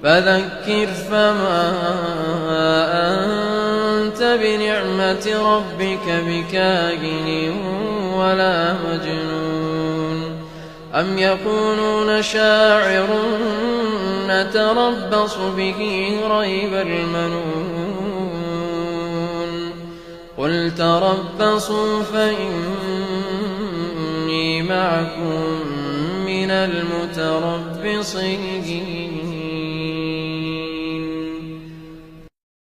فذكر فما أنت بنعمة ربك بكاهن ولا مجنون أم يقولون شاعر نتربص به ريب المنون قل تربصوا فإني معكم من المتربصين